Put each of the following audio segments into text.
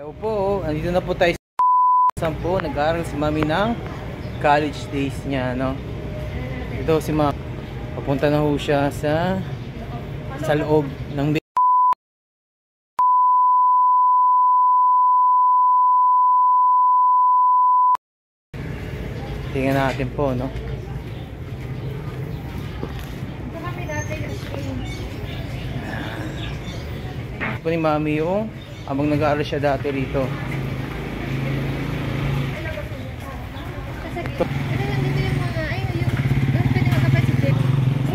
Hello po, andito na po tayo sa 10. Nag-aaral si Mami ng college days niya, no? Ito si Mami. Papunta na ho siya sa loob ng tingnan natin po, no? Ito ni Mami yung habang nag-aaral siya dati rito.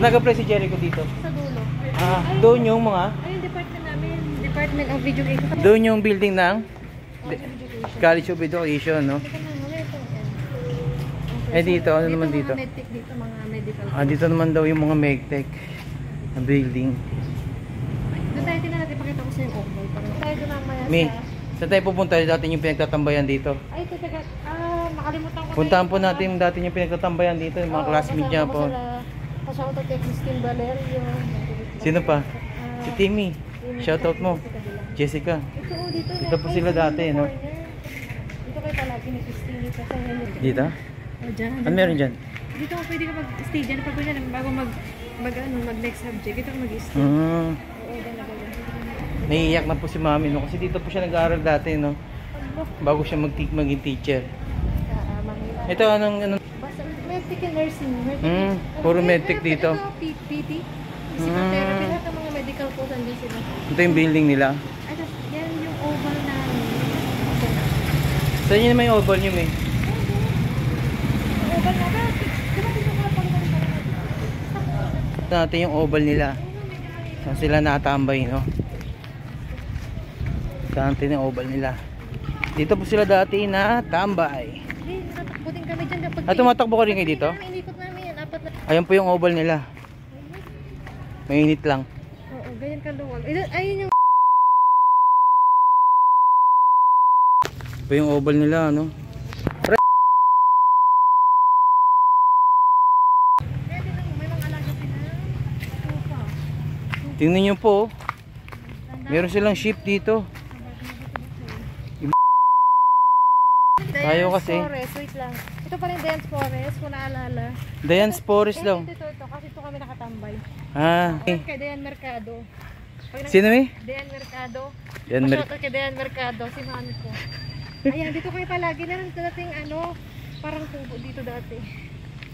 Nag-apply si Jericho dito. Sa dulo. Ah, doon yung mga Ayun, department namin. Department of Education. doon yung building ng College of Education, no? Eh dito, ano naman dito? Medtech dito, mga medical. Ah, dito naman daw yung mga medtech na building. Doon tayo natin, pakita ko sa yung oval. Tayo doon mamaya Mi, sa... saan tayo pupunta? Dati yung pinagtatambayan dito. Ay, teka. Nakalimutan ko. Puntahan po natin dati yung pinagtatambayan dito, yung mga classmates niya po. Shoutout kay Christine Valerio. Sino pa? Si Timmy. Shoutout mo. Jessica. Dito po sila dati, no? Dito kayo palagi ni Christine. Dito? Dyan. Ano meron dyan? Dito ka pwede ka mag-stay dyan. Pag dyan, bago mag-next subject, dito ka mag-stay. Hmm. Oo, dyan na ba dyan? Naiiyak na po si Mami, no? Kasi dito po siya nag-aaral dati, no? Bago siya maging teacher. Ito, anong... Basta, medtech and nursing. Puro medtech dito. Ito, PT. Physical therapy. Lahat ng mga medical po, andyan sila. Ito yung building nila. Ay, yan yung oval na... Saan yun naman yung oval nyo, May? Oval na ba? Ito natin yung oval nila. Saan sila natambay, no? Ito natin yung oval nila. Dito po sila dati natambay. Hindi, natatakbo din kami dyan. At tumatakbo ka rin kayo dito? Inikot namin yan. Apat na... Ayan po yung oval nila. Mainit lang. Oo, ganyan kaluwag. Ayun yung... Ito yung oval nila, no? May mga alaga sila. Tupa. Tingnan nyo po. Meron silang sheep dito. Tayo kasi. Forest, wait lang. Ito pa rin Dance Forest, kung naalala. Dayan's Forest daw. Ito, kasi ito kami nakatambay. Ah. Kay Dayan Mercado. Sino eh? Dayan Mercado. Dayan Shoutout kay Dayan Mercado, si mami ko. Ayan, dito kayo palagi. Meron dating ano, parang tubo dito dati.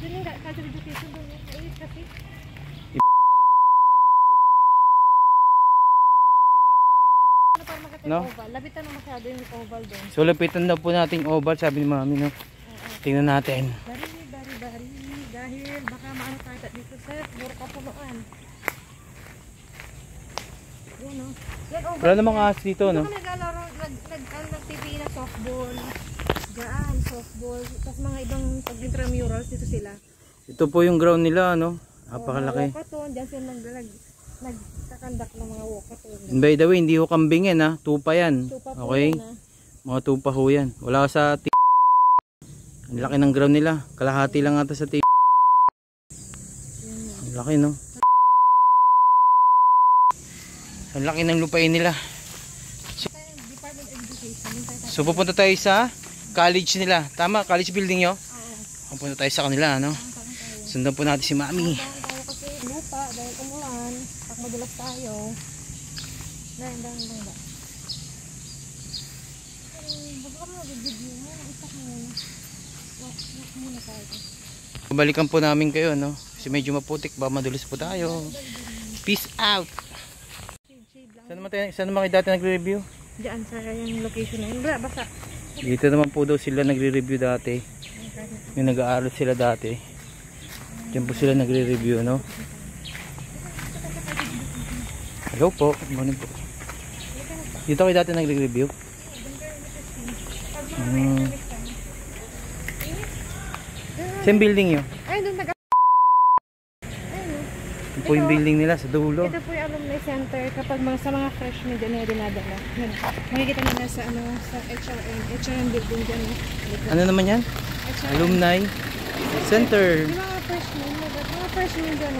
Doon yung culture education doon. Ayun kasi. Iba po talaga pag private school, oh. May ship po. University, wala tayo niyan. Ano para makita No? yung oval? Labitan na masyado yung oval doon. So lapitan daw po natin yung oval, sabi ni Mami, no? Tingnan natin. Bari. Dahil baka maano tayo dito sa mura kapunuan. Yan o. Yan oval. Wala namang ahas dito, no? Dito kami naglalaro, nag-TV na softball. Diyan, softball. Tapos mga ibang pag-intramurals dito sila. Ito po yung ground nila, no? Napakalaki. Walkathon, diyan sila nagkakandak ng mga walkathon. And by the way, hindi ho kambing yan, ha? Tupa yan. Tupa po Okay? yan, Mga tupa ho yan. Wala sa ang laki ng ground nila. Kalahati lang ata sa ang laki, no? Ang laki ng lupain nila. Department of Education. So pupunta tayo sa college nila. Tama? College building nyo? Oo. Pupunta tayo sa kanila, no? Sundan po natin si Mami. Tayo kasi lupa dahil umulan. Pag madulas tayo. Dahil ba? Bago kami mag-video mo. Isak mo muna. Walk muna tayo. Balikan po namin kayo, no? Kasi medyo maputik. Baka madulas po tayo. Peace out! Saan naman kayo dati nagre-review? Diyan sa yung location na yun. Basta. Dito naman po daw sila nagre-review dati. Yung nag-aaral sila dati. Diyan po sila nagre-review, no? Hello po. Good morning po. Dito kayo dati nagre-review? Same building yun? Ay, doon Ito po yung building nila sa dulo. ito po yung alumni center kapag sa mga freshmen dyan na dinadala. Makikita nila sa sa HRM building dyan. Ano naman yan? HRM. Alumni Center. Yung mga freshmen dyan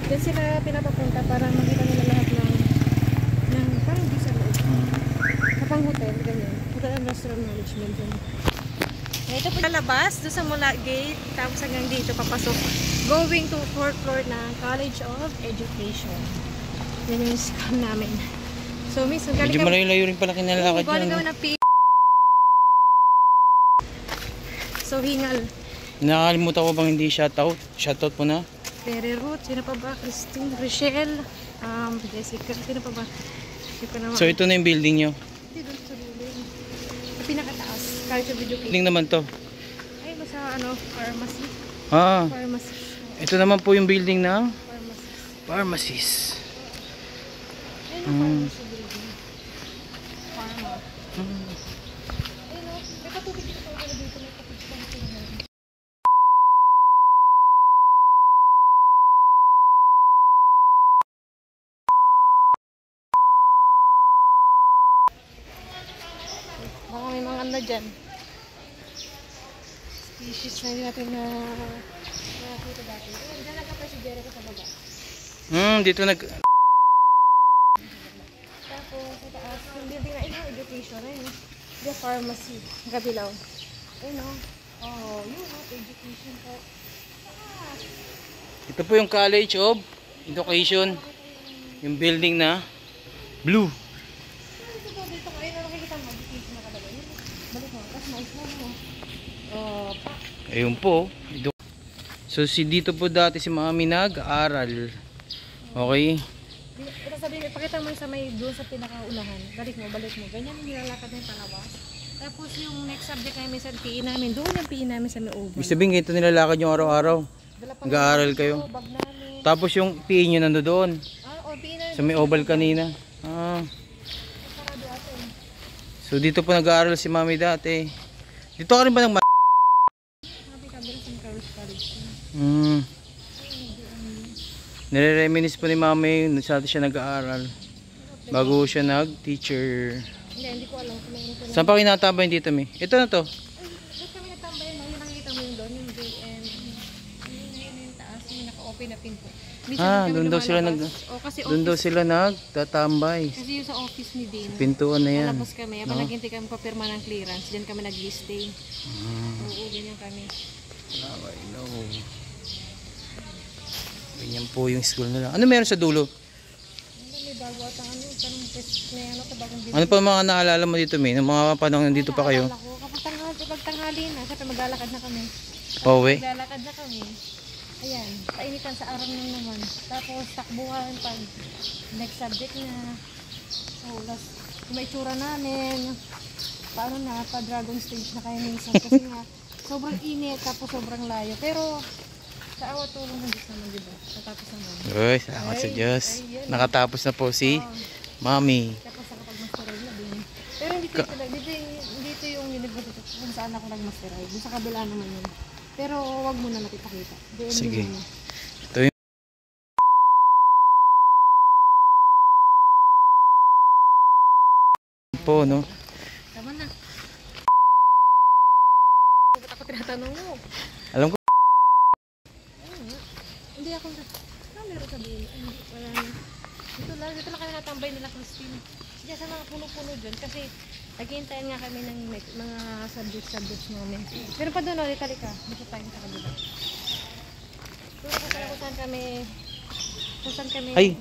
dyan sila pinapapunta para makita nila lahat ng parang di sa loob. Kapag industrial management yun. Ito po lalabas, doon sa mula gate, tapos hanggang dito papasok. Going to 4th floor ng College of Education. Yan yung scam namin. So, miss, galing Medyo malayo-layo rin pala kinalakad galing niya. kami na P. So, hingal. Nakakalimutan ko bang hindi shoutout? Shoutout po na. Terry Ruth, sino pa ba? Christine, Rochelle, Jessica, sino pa ba? Hindi pa naman. So ito na yung building nyo. Hindi doon sa dulo. Sa pinakataas. College of Education. Building naman to. Ay, sa ano, pharmacy. Ah, Pharmacy. ito naman po yung building ng Pharmacy. pharmacies. Ayun yung pharmacy building. Pharma. Ayun o, may patubig dito pa dito. May patubig pa dito. Baka may mga ano dyan. Species na hindi natin na nakakita dati. Diyan nagkapay si Jericho sa baba. Dito Tapos sa taas, yung building na ito, education. Ayun, the pharmacy. Ang kabilaw. Ayun o. Oh, yun o, education po. Ito po yung College of Education. Yung building na blue. Dito kayo na nakikita mo, education na kadalo. Balik mo, tapos mais mo. Oh, pa. Ayun po. So si dito po dati si Mami nag-aaral. Okay. Ito sabihin, ipakita mo yung sa may doon sa pinakaunahan. Balik mo. Ganyan yung nilalakad na yung palawas. Tapos yung next subject namin sa PE namin, doon yung PE namin sa may oval. Ibig sabihin ito nilalakad yung araw-araw. Nag-aaral kayo. Bag namin. Tapos yung PE nyo nando doon. PE namin. Sa may oval kanina. Ah. Sarado atin. So dito po nag-aaral si Mami dati. Dito ka rin ba nag Sabi ka, bilis yung college. Nire-reminis po ni Mami sa siya nag-aaral. Bago siya nag-teacher. Hindi ko alam kung mayroon ko na. Saan pa kinatabayan dito, Mi? Ito na to. Doon kami natambayan, yung nakikita mo yung doon, yung JM. Yung taas, yung naka-open na pinto. Doon daw sila doon daw sila nagtatambay. Kasi yung sa office ni Dean. Pintuan na yan. Palabas kami, habang naghintay kami papirma ng clearance, diyan kami nag-stay. Oo, ganyan kami. Okay, no. Ganyan po yung school nila. Ano meron sa dulo? May bago at ano, tanong test na ano, bagong video. Ano pa mga naalala mo dito, Mi? Nung mga panahon nandito pa kayo? Kapag tanghali na, syempre maglalakad na kami. Pauwi? Maglalakad na kami. Ayan, painitan sa araw lang naman. Tapos takbuhan pag next subject na. So, may tsura namin. Paano na, pa dragon stage na kayo minsan. Kasi nga, sobrang init, tapos sobrang layo. Pero, sa awa tulong ng Diyos naman, diba? Natapos naman. Uy, salamat sa Diyos. Nakatapos na po si Mami. Tapos nakapag-masteral na din. Pero dito yung university kung saan ako nag-masteral. Doon sa kabila naman yun. Pero wag muna natin ipakita. Sige. Ito yung po, no? tama na. Bakit ako tinatanong mo? Alam ko. Hindi ako meron sabihin. Wala na. Dito lang kami natambay nila Christine. Diyan sa mga puno-puno dyan. Kasi naghihintayin nga kami ng mga subjects namin. Pero pa doon ulit, talika. Dito tayo sa kabila. Pero kung saan kami... Ay,